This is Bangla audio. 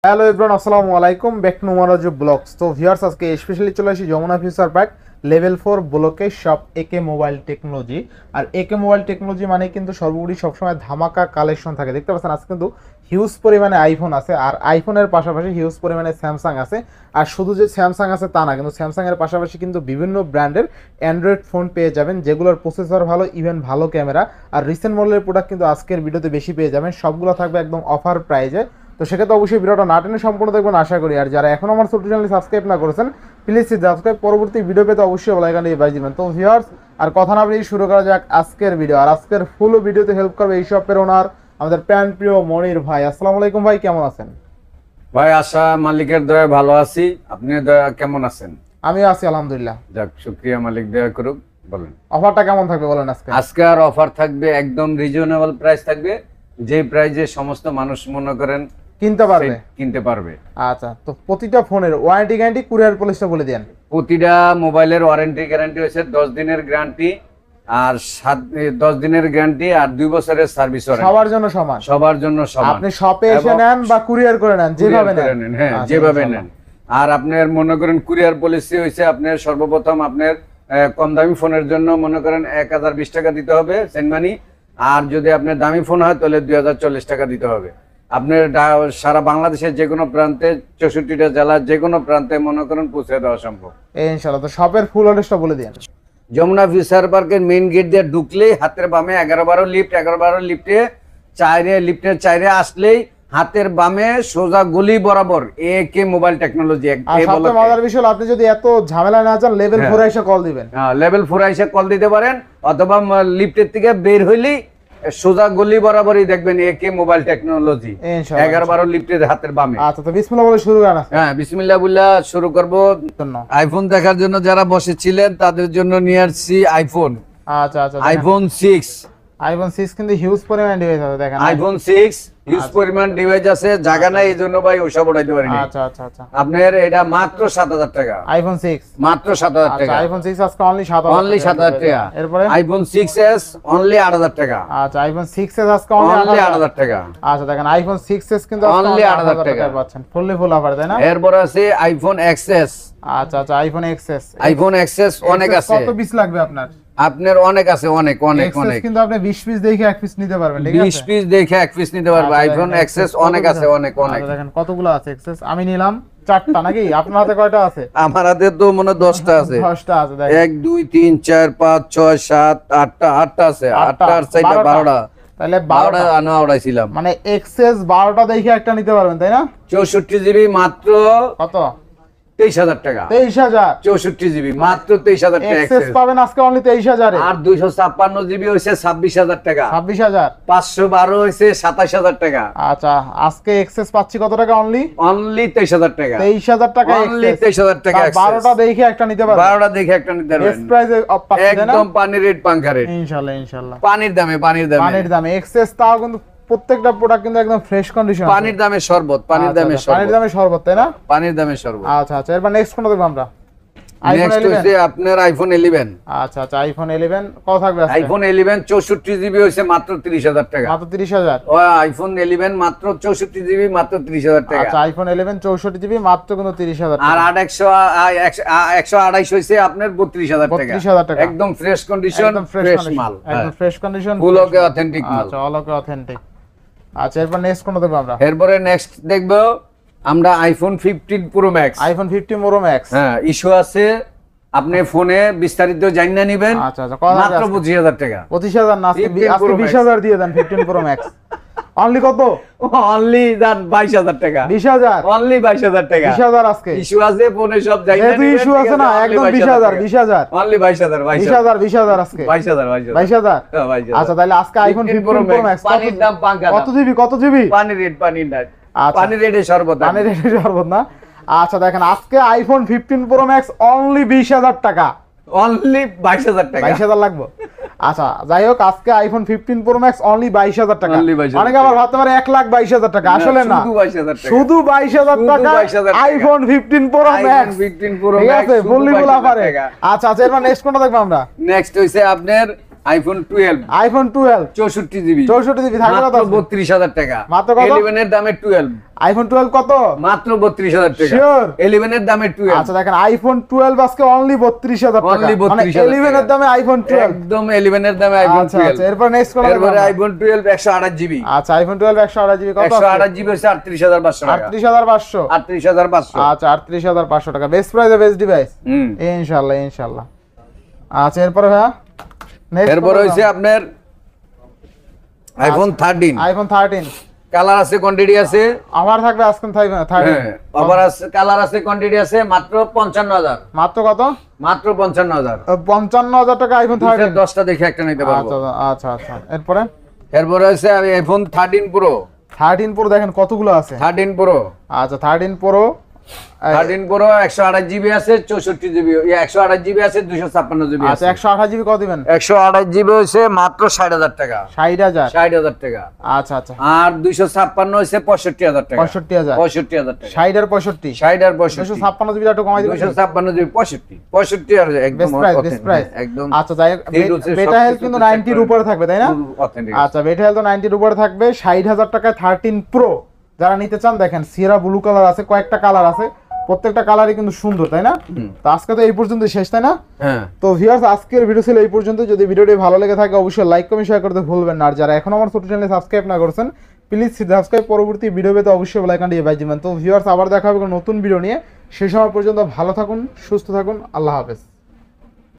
হ্যালো এভরিওয়ান, আসসালামু আলাইকুম, ব্যাক টু নোমারাজু ব্লগস। তো ভিউয়ার্স, আজকে স্পেশালি চলে আসি যমুনা ফিউচার পার্ক লেভেল 4 ব্লকে শপ একে মোবাইল টেকনোলজি। আর একে মোবাইল টেকনোলজি মানে কিন্তু সর্বোপরি সবসময় ধামাকা কালেকশন থাকে। দেখতে পাচ্ছেন আজকে কিন্তু হিউজ পরিমাণে আইফোন আছে, আর আইফোনের পাশাপাশি হিউজ পরিমাণে স্যামসাং আছে। আর শুধু যে স্যামসাং আছে তা না, কিন্তু স্যামসাংয়ের পাশাপাশি কিন্তু বিভিন্ন ব্র্যান্ডের অ্যান্ড্রয়েড ফোন পেয়ে যাবেন, যেগুলোর প্রসেসর ভালো, ইভেন ভালো ক্যামেরা। আর রিসেন্ট মডেলের প্রোডাক্ট কিন্তু আজকের ভিডিওতে বেশি পেয়ে যাবেন, সবগুলো থাকবে একদম অফার প্রাইজে। তো সেক্ষেত্রে অবশ্যই ভিডিওটা না টেনে সম্পূর্ণ দেখবেন আশা করি। আর যারা এখন আমার ছোট্ট চ্যানেল সাবস্ক্রাইব না করেছেন, প্লিজ সাবস্ক্রাইব, পরবর্তী ভিডিও পেতে অবশ্যই লাইকানে বাজিয়ে দিবেন। তো ভিউয়ার্স, আর কথা না বলেই শুরু করা যাক আজকের ভিডিও। আর আজকের ফুল ভিডিওতে হেল্প করবে এই শপের ওনার আমাদের প্যান প্রিয় মনির ভাই। আসসালামু আলাইকুম ভাই, কেমন আছেন? ভাই আশা মালিকের দয়া ভালো আছি, আপনি দয়া কেমন আছেন? আমি আছি আলহামদুলিল্লাহ। যাক, শুকরিয়া, মালিক দয়া করুক। বলেন অফারটা কেমন থাকবে বলেন আজকে? আজকে আর অফার থাকবে একদম রিজনেবল প্রাইস থাকবে, যে প্রাইসে সমস্ত মানুষ মনে করেন কিনতে পারবে। আচ্ছা, তো প্রতিটা ফোনের ওয়ারেন্টি গ্যারান্টি কুরিয়ার পলিসিটা বলে দেন। প্রতিটা মোবাইলের ওয়ারেন্টি গ্যারান্টি হচ্ছে 10 দিনের গ্যারান্টি, আর 10 দিনের গ্যারান্টি, আর 2 বছরের সার্ভিস ওয়ারেন্টি। সবার জন্য সমান? সবার জন্য সমান। আপনি শপে এসে নেন বা কুরিয়ার করে নেন, যেভাবে নেন। হ্যাঁ, যেভাবে নেন। আর আপনার মনে করেন কুরিয়ার পলিসি হইছে আপনার সর্বপ্রথম আপনার কম দামি ফোনের জন্য মনে করেন 1020 টাকা দিতে হবে সেন্ড মানি। আর যদি আপনার দামি ফোন হয় তাহলে 2040 টাকা দিতে হবে। আপনার সারা বাংলাদেশের যে কোনো প্রান্তে, 64টা জেলার যে কোনো প্রান্তে মনে করেন পৌঁছে দেওয়া সম্ভব ইনশাআল্লাহ। তো শপের ফুল অ্যাড্রেসটা বলে দিন। যমুনা ফিউচার পার্কের মেইন গেট দিয়ে ঢুকলেই হাতের বামে 11-12 লিফট, 11-12 লিফটে লিফটের চাইরে আসলেই হাতের বামে সোজা গলি বরাবর একে মোবাইল টেকনোলজি। সবচেয়ে মজার বিষয় হলো, আপনি যদি এত ঝামেলা না চান, লেভেল 4 এসে কল দিবেন। লেভেল 4 এসে কল দিতে পারেন, অথবা লিফটের থেকে বের হইলেই সোজা গলি বরাবরই দেখবেন একে মোবাইল টেকনোলজি, 11-12 লিফটের হাতের বামে। আচ্ছা, তো বিসমিল্লাহ বলে শুরু করেন। হ্যাঁ, বিসমিল্লাহ বলে শুরু করব। আইফোন দেখার জন্য যারা বসেছিলেন তাদের জন্য নিয়ে আসছি আইফোন। আচ্ছা আচ্ছা, আইফোন 6। আইফোন 6 কিন্তু হিউজ পরিমাণ ডিভাইস আছে, দেখেন। আইফোন 6 হিউজ পরিমাণ ডিভাইস আছে, জায়গা নাই এইজন্য ভাই ওসব উঠাইতে পারিনি। আচ্ছা আচ্ছা আচ্ছা, আপনার এটা মাত্র 7000 টাকা। আইফোন 6 মাত্র 7000 টাকা। আইফোন 6 আজকে অনলি 7000 টাকা। এরপরে আইফোন 6s অনলি 8000 টাকা। আচ্ছা, আইফোন 6s আজকে অনলি 8000 টাকা। আচ্ছা, দেখেন আইফোন 6s কিন্তু অনলি 8000 টাকা পাচ্ছেন, ফুল অফার, তাই না? এরপর আছে আইফোন XS। আচ্ছা আচ্ছা, আইফোন XS। আইফোন XS অনেক আছে। কত পিস লাগবে আপনার? আপনার অনেক আছে, অনেক অনেক অনেক। কিন্তু আপনি 20 পিস দেখে এক পিস নিতে পারবেন, ঠিক আছে? 20 পিস দেখে এক পিস নিতে পারবে। আইফোন XS অনেক আছে, অনেক অনেক। দেখেন কতগুলো আছে XS। আমি নিলাম 4টা, নাকি আপনার হাতে কয়টা আছে? আমার হাতে তো মনে 10টা আছে। 10টা আছে, দেখেন। 1 2 3 4 5 6 7 8টা আছে। 8টা আর 4টা 12টা। তাহলে 12টা আনা উড়াইছিলাম। মানে XS 12টা দেখে একটা নিতে পারবেন, তাই না? 64 জিবি মাত্র কত? 23000 টাকা। 23000? 64 জিবি মাত্র 23000 টাকা XS পাবেন আজকে অনলি 23000 এ। আর 256 জিবি হইছে 26000 টাকা। 26000? 512 হইছে 27000 টাকা। আচ্ছা, আজকে XS পাচ্ছি কত টাকা? অনলি 23000 টাকা। 23000 টাকা অনলি 23000 টাকা। 12টা দেখে একটা নিতে পারবেন। 12টা দেখে একটা নিতে পারবেন। বেস্ট প্রাইসে পাচ্ছেন, তাই না? একদম পানির রেট, পাঙ্খা রেট। ইনশাআল্লাহ ইনশাআল্লাহ। পানির দামে XS তাও কিন্তু প্রত্যেকটা প্রোডাক্ট কিন্তু একদম ফ্রেশ কন্ডিশন। পানির দামে শরবত, পানির দামে শরবত, তাই না? পানির দামে শরবত। আচ্ছা আচ্ছা, এরপর নেক্সট কোনটা দেখব আমরা? নেক্সট হইছে আপনার আইফোন 11। আচ্ছা আচ্ছা, আইফোন 11 কত থাকবে আজকে? আইফোন 11 64 জিবি হইছে মাত্র 30000 টাকা। মাত্র 30000? ও আইফোন 11 মাত্র 64 জিবি মাত্র 30000 টাকা। আচ্ছা, আইফোন 11 64 জিবি মাত্র কিন্তু 30000 টাকা। আর 128 হইছে আপনার 32000 টাকা। 32000 টাকা একদম ফ্রেশ কন্ডিশন, ফ্রেশ মাল, একদম ফ্রেশ কন্ডিশন, ফুল ওকে অথেন্টিক মাল। আচ্ছা, অল ওকে অথেন্টিক। আচ্ছা, এরপর নেক্সট কোনটা দেখব আমরা? এরপরে নেক্সট দেখব আমরা iPhone 15 pro max. IPhone 15 pro max. হ্যাঁ, ইস্যু আছে, আপনি ফোনে বিস্তারিত জানিনা নেবেন। আচ্ছা আচ্ছা, মাত্র 25000 টাকা। 25000 না, আজকে 20000 দিয়ে দেন 15 প্রো ম্যাক্স। অনলি কত? অনলি দান 22000 টাকা। 20000? অনলি 22000 টাকা। 20000 আজকে ইস্যু আছে ফোনে, সব জানিনা নেবেন। ইস্যু আছে না, একদম 20000 অনলি 22000 আজকে 22000 আচ্ছা, তাহলে আজকে আইফোন 15 প্রো ম্যাক্স পানির দাম পাঙ্কা। কত জিবি? কত জিবি? পানির রেট, পানির দাম। আচ্ছা, পানির রেটে শরবত, পানির রেটে শরবত না? আচ্ছা, দেখেন আজকে আইফোন 15 প্রো ম্যাক্স অনলি 20000 টাকা। অনলি 22000 টাকা। 22000 লাগবে? আচ্ছা, যাই হোক, আজকে আইফোন 15 প্রো ম্যাক্স অনলি 22000 টাকা। অনেকে আবার ভাবতে পারে 1,22,000 টাকা, আসলে না, শুধু 22000 টাকা আইফোন 15 প্রো ম্যাক্স। 15 প্রো ঠিক ম্যাক্স আছে, ফুললি ফুল অফারে। আচ্ছা আচ্ছা, এরপর নেক্সট কোনটা দেখব আমরা? নেক্সট হইছে আপনার আইফোন 12 আইফোন 12 64 জিবি 64 জিবি থাকবে কত? 32,000 টাকা। মাত্র কত? 11 এর দামে 12 আইফোন 12 কত? মাত্র 32,000 টাকা। Sure? 11 এর দামে 12 আচ্ছা দেখেন আইফোন 12 আজকে অনলি 32,000 টাকা, Only মানে 32,000 11 এর দামে আইফোন 12। একদম 11 এর দামে আইফোন আচ্ছা 12। আচ্ছা, এরপর নেক্সট কোন? এরপরে আইফোন 12 128 জিবি। আচ্ছা আইফোন 12 128 জিবি কত? 128 জিবি হচ্ছে 38,500 টাকা। 38,500। 38,500। আচ্ছা 38,500 টাকা, বেস্ট প্রাইসে বেস্ট ডিভাইস ইনশাআল্লাহ ইনশাআল্লাহ। আচ্ছা এরপরে ভাইয়া নেক্সট এরপরে হইছে আপনার আইফোন 13। আইফোন 13 কালার আছে, কোয়ান্টিটি আছে। আমার থাকবে আজকে 13 আবার আছে, কালার আছে, কোয়ান্টিটি আছে। মাত্র 55,000। মাত্র কত? মাত্র 55,000। 55,000 টাকা আইফোন 13। 10টা দেখে একটা নিতে পারবো। আচ্ছা আচ্ছা আচ্ছা, এরপরে এরপরে আছে আইফোন 13 প্রো। 13 প্রো দেখেন কতগুলো আছে। 13 প্রো। আচ্ছা 13 প্রো 13 প্রো 128 জিবি আছে, 64 জিবি, 128 জিবি আছে, 256 জিবি আছে। আচ্ছা 128 জিবি কত দিবেন? 128 জিবি হইছে মাত্র 60,000 টাকা। 60,000। 60,000 টাকা। আচ্ছা আচ্ছা, আর 256 হইছে 65,000 টাকা। 65,000। 65,000 টাকা। 60 আর 65। 60 আর 65। 256 জিবি একটু কমাই দিবেন। 256 জিবি 65। 65 আর একদম বেস্ট প্রাইস। একদম। আচ্ছা যাই হোক, বেটা হেলথ কিন্তু 90 এর উপরে থাকবে তাই না? আচ্ছা বেটা হেলথ তো 90 এর উপরে থাকবে। 60,000 টাকায় 13 প্রো যারা নিতে চান দেখেন সিরা ব্লু কালার আছে, কয়েকটা কালার আছে, প্রত্যেকটা কালারই কিন্তু সুন্দর তাই না? তো আজকে তো এই পর্যন্ত শেষ তাই না? হ্যাঁ। তো ভিউয়ার্স আজকের ভিডিও ছিল এই পর্যন্ত। যদি ভিডিওটি ভালো লেগে থাকে অবশ্যই লাইক কমেন্ট শেয়ার করতে ভুলবেন না। আর যারা এখনো আমার ছোট চ্যানেলে সাবস্ক্রাইব না করেছেন প্লিজ সাবস্ক্রাইব, পরবর্তী ভিডিও পেতে অবশ্যই বেল আইকনটি বাজিয়ে দিবেন। তো ভিউয়ার্স আবার দেখা হবে নতুন ভিডিও নিয়ে, সেই সময় পর্যন্ত ভালো থাকুন, সুস্থ থাকুন, আল্লাহ হাফেজ।